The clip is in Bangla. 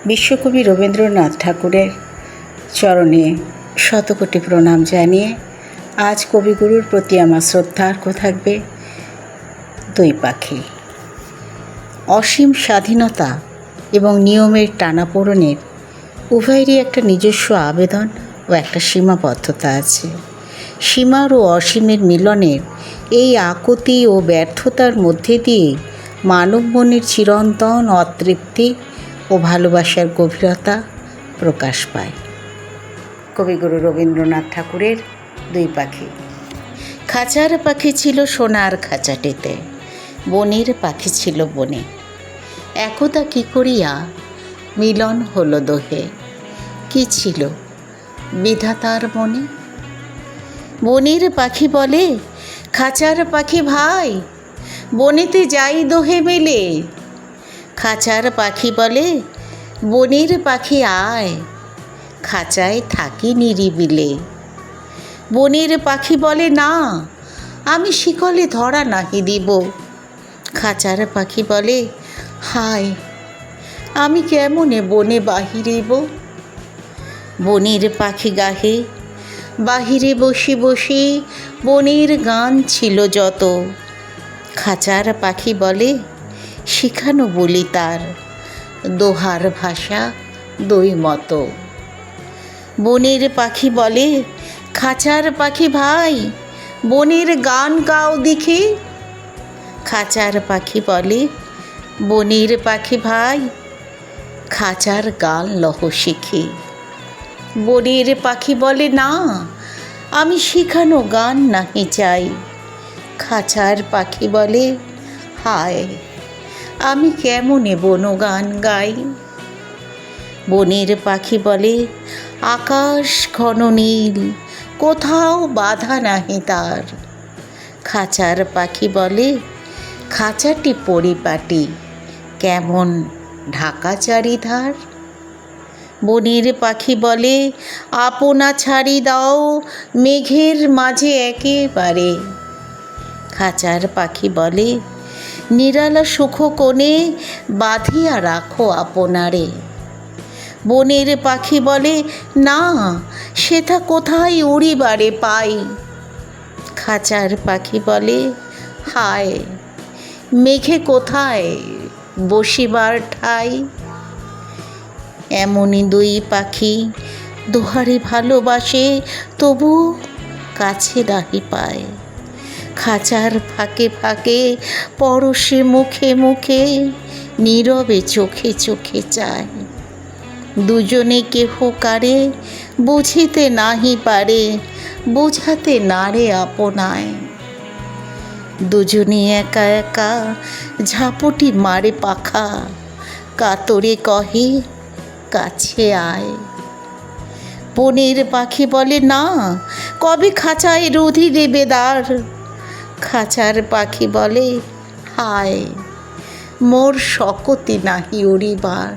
বিশ্বকবি রবীন্দ্রনাথ ঠাকুরের চরণে শতকোটি প্রণাম জানিয়ে আজ কবিগুরুর প্রতি আমার শ্রদ্ধার্ঘ থাকবে দুই পাখি। অসীম স্বাধীনতা এবং নিয়মের টানাপোড়েনের উভয়েরই একটা নিজস্ব আবেদন ও একটা সীমাবদ্ধতা আছে। সীমার ও অসীমের মিলনের এই আকুতি ও ব্যর্থতার মধ্যে দিয়ে মানব মনের চিরন্তন অতৃপ্তি ও ভালোবাসার গভীরতা প্রকাশ পায়। কবিগুরু রবীন্দ্রনাথ ঠাকুরের দুই পাখি। খাঁচার পাখি ছিল সোনার খাঁচাটিতে, বনের পাখি ছিল বনে। একদা কি করিয়া মিলন হলো দোহে, কি ছিল বিধাতার মনে। বনের পাখি বলে, খাঁচার পাখি ভাই, বনেতে যাই দোহে মেলে। খাঁচার পাখি বলে, বনের পাখি আয়, খাঁচায় থাকি নিরিবিলে। বনের পাখি বলে, না আমি শিকলে ধরা নাহি দিব। খাঁচার পাখি বলে, হায় আমি কেমনে বনে বাহিরিব। বনের পাখি গাহে, বাহিরে বসে বসে বনের গান ছিল যত। খাঁচার পাখি বলে, শিখানো বলি তার, দোহার ভাষা দুই মতো। বনের পাখি বলে, খাঁচার পাখি ভাই, বনের গান গাও দেখি। খাঁচার পাখি বলে, বনের পাখি ভাই, খাঁচার গান লহ শিখি। বনের পাখি বলে, না আমি শিখানো গান নাহি চাই। খাঁচার পাখি বলে, হায় আমি কেমনে বনগান গাই। বনের পাখি বলে, আকাশ ঘন নীল, কোথাও বাধা নাহি তার। খাঁচার পাখি বলে, খাঁচাটি পরিপাটি, কেমন ঢাকা চারিধার। বনের পাখি বলে, আপনা ছাড়ি দাও মেঘের মাঝে একেবারে। খাঁচার পাখি বলে, নিরালা সুখ কোণে বাঁধিয়া রাখো আপনারে। বনের পাখি বলে, না সেথা কোথায় উড়িবারে পাই। খাঁচার পাখি বলে, হায় মেঘে কোথায় বসিবার ঠাই। এমনই দুই পাখি দোহারে ভালোবাসে, তবু কাছে নাহি পায়। খাঁচার ফাঁকে ফাঁকে, পরশে মুখে মুখে, নীরবে চোখে চোখে চায়। দুজনে কেহ কারে বুঝিতে নাহি পারে, বোঝাতে নারে আপনায়। দুজনে একা একা ঝাপটি মারে পাখা, কাতরে কহে কাছে আয়। বনের পাখি বলে, না কবে খাঁচায় রুধি দেবে দ্বার। খাঁচার পাখি বলে, হায় মোর শকতি নাহি উড়িবার।